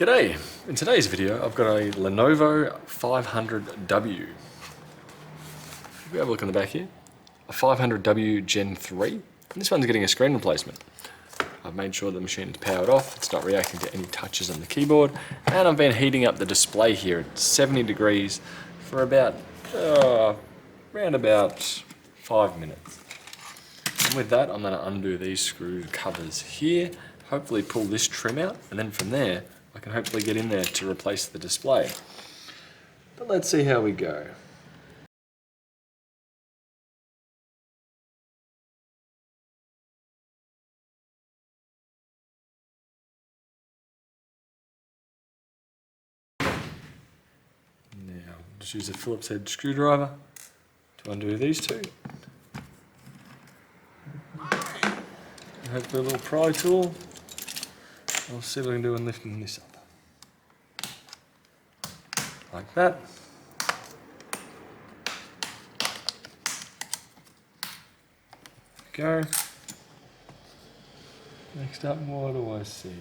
G'day! In today's video I've got a Lenovo 500w. If we have a look on the back here, a 500w Gen 3, and this one's getting a screen replacement. I've made sure the machine is powered off, it's not reacting to any touches on the keyboard, and I've been heating up the display here at 70 degrees for about, around about 5 minutes. And with that I'm going to undo these screw covers here, hopefully pull this trim out, and then from there I can hopefully get in there to replace the display. But let's see how we go. Now, just use a Phillips head screwdriver to undo these two. And hopefully a little pry tool. I'll see what I can do in lifting this up. Like that. Go. Next up, what do I see?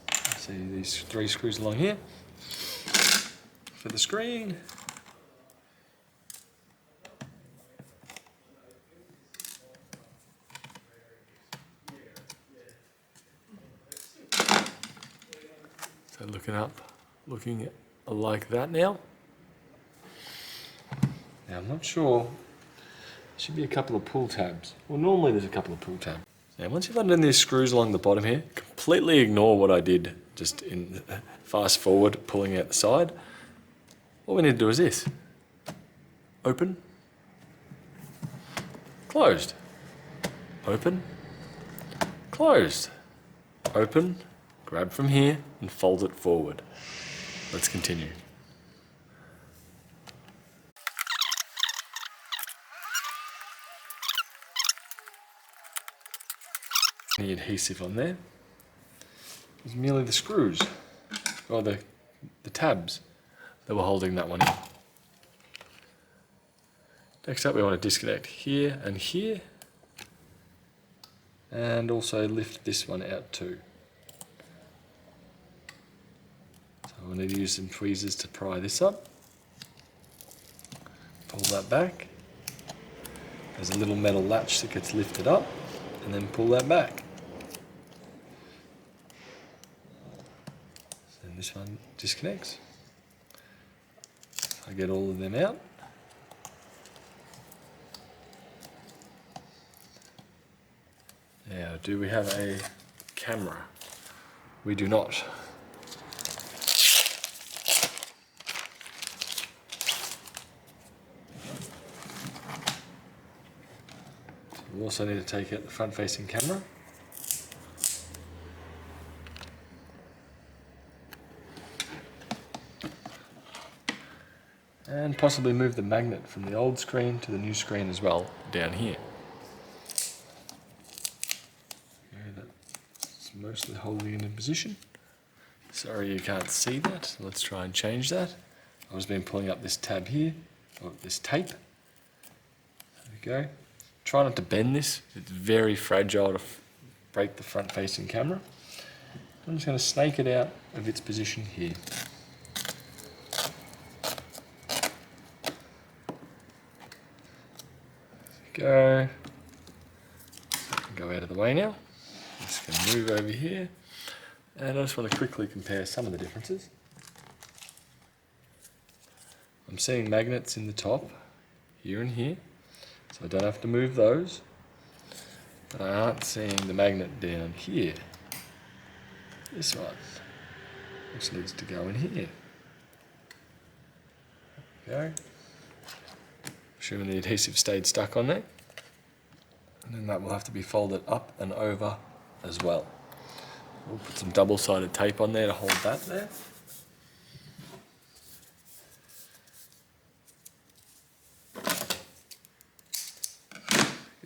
I see these 3 screws along here for the screen. So looking like that now. Now I'm not sure, there should be a couple of pull tabs. Well, normally there's a couple of pull tabs. Now once you've undone these screws along the bottom here, completely ignore what I did just in fast forward, pulling out the side. What we need to do is this. Open, closed, open, closed, open, grab from here and fold it forward. Let's continue. The adhesive on there is merely the screws, or the tabs that were holding that one in. Next up we want to disconnect here, and also lift this one out too. So we'll need to use some tweezers to pry this up. Pull that back. There's a little metal latch that gets lifted up, and then pull that back. So this one disconnects. I get all of them out. Now, do we have a camera? We do not. We also need to take out the front-facing camera. And possibly move the magnet from the old screen to the new screen as well, down here. Okay, that's mostly holding it in position. Sorry you can't see that, let's try and change that. I've just been pulling up this tab here, or this tape. There we go. Try not to bend this, it's very fragile to break the front-facing camera. I'm just going to snake it out of its position here. Go out of the way now. I'm just going to move over here, and I just want to quickly compare some of the differences. I'm seeing magnets in the top, here and here, so I don't have to move those, but I aren't seeing the magnet down here. This one, which needs to go in here. Go. Assuming the adhesive stayed stuck on there. And then that will have to be folded up and over as well. We'll put some double-sided tape on there to hold that there.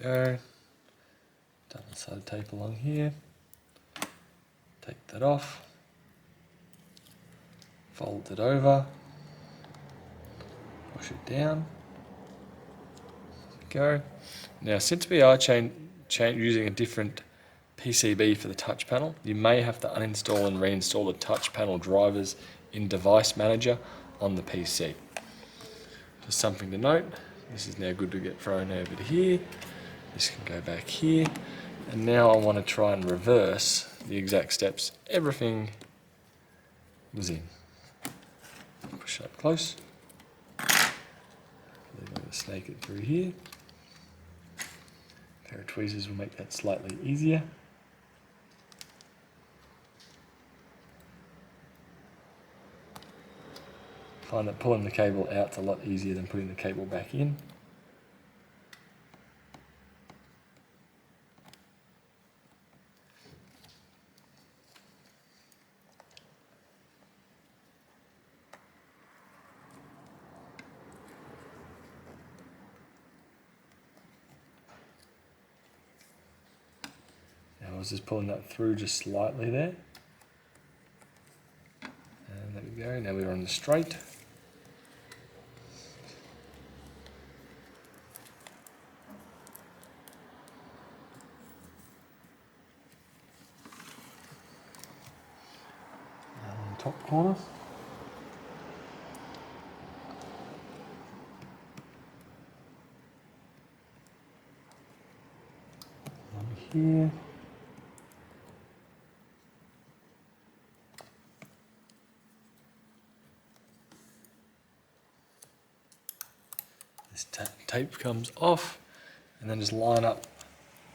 Go. Double-sided tape along here. Take that off. Fold it over. Push it down. Go. Now, since we are using a different PCB for the touch panel. You may have to uninstall and reinstall the touch panel drivers in Device Manager on the PC. Just something to note. This is now good to get thrown over to here. This can go back here. And now I want to try and reverse the exact steps everything was in. Push it up close. I'm going to snake it through here. A pair of tweezers will make that slightly easier. Find that pulling the cable out is a lot easier than putting the cable back in. I was just pulling that through just slightly there. And there we go, now we're on the straight. And on the top corner. One here. This tape comes off, and then just line up.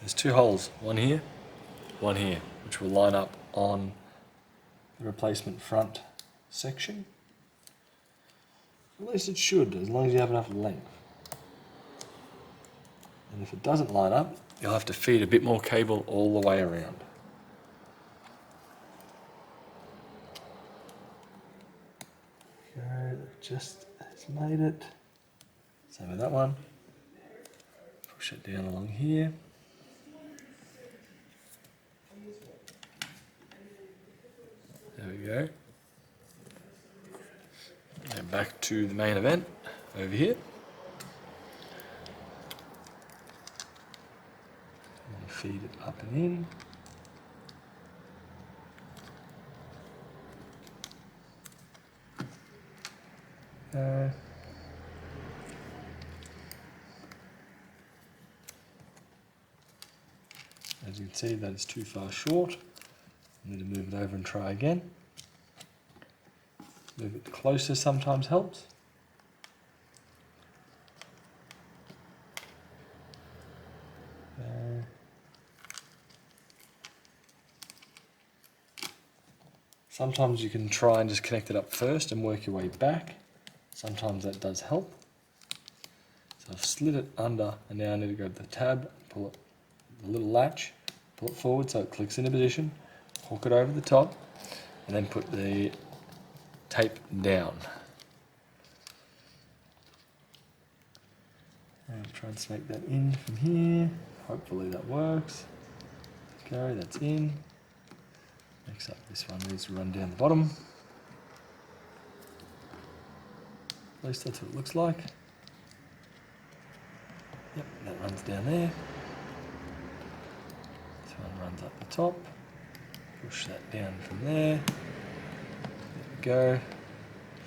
There's two holes, one here, which will line up on the replacement front section. At least it should, as long as you have enough length. And if it doesn't line up, you'll have to feed a bit more cable all the way around. Okay, just has made it. Same with that one. Push it down along here. There we go. And back to the main event over here. And feed it up and in. As you can see, that is too far short. I need to move it over and try again. Move it closer sometimes helps. Sometimes you can try and just connect it up first and work your way back. Sometimes that does help. So I've slid it under, and now I need to go to the tab, pull it, the little latch, pull it forward so it clicks into position, hook it over the top, and then put the tape down. And try and snake that in from here. Hopefully that works. Okay, that's in. Next up, this one needs to run down the bottom. At least that's what it looks like. Yep, that runs down there. This one runs up the top. Push that down from there. There we go.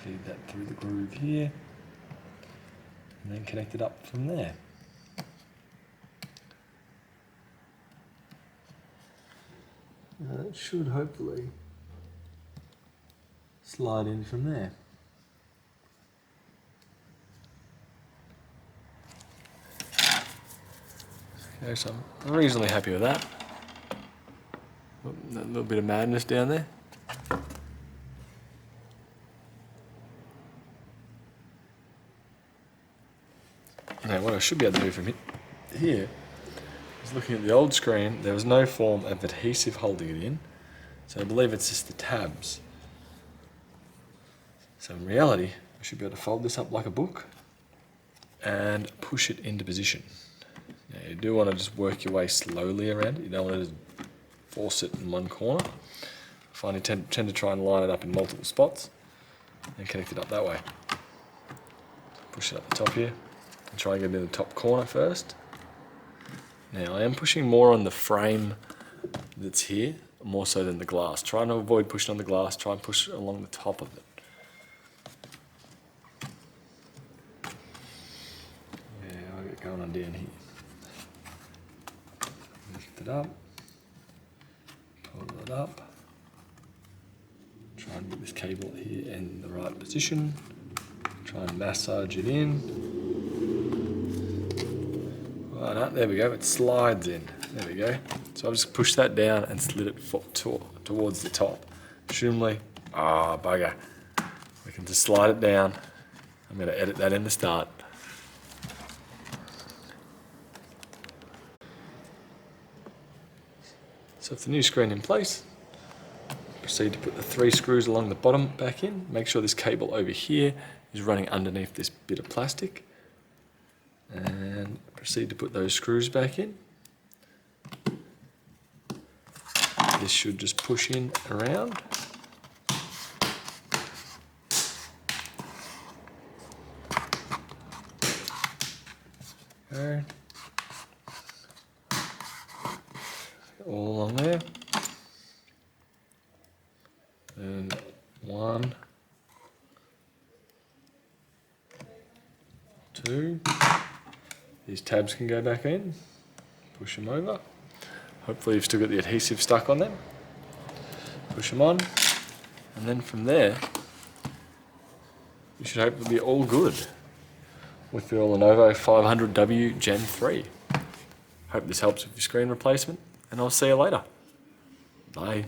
Feed that through the groove here. And then connect it up from there. That should hopefully slide in from there. Okay, so I'm reasonably happy with that. A little bit of madness down there. Now what I should be able to do from here is, looking at the old screen, there was no form of adhesive holding it in, so I believe it's just the tabs. So in reality, I should be able to fold this up like a book and push it into position. Now you do want to just work your way slowly around it. You don't want to just force it in one corner. I find you tend to try and line it up in multiple spots and connect it up that way. Push it up the top here and try and get it in the top corner first. Now I am pushing more on the frame that's here, more so than the glass. Try and avoid pushing on the glass, try and push along the top of it. Yeah, I'll get going on down here. Lift it up, pull it up, try and get this cable here in the right position, try and massage it in. Oh, no, there we go, it slides in. There we go. So I've just pushed that down and slid it towards the top. Presumably, bugger. We can just slide it down. I'm going to edit that in the start. So with the new screen in place, proceed to put the 3 screws along the bottom back in. Make sure this cable over here is running underneath this bit of plastic. And proceed to put those screws back in. This should just push in around. Go. All along there. And 1, 2. These tabs can go back in, push them over. Hopefully you've still got the adhesive stuck on them. Push them on, and then from there, you should hopefully be all good with your Lenovo 500w Gen 3. Hope this helps with your screen replacement, and I'll see you later. Bye.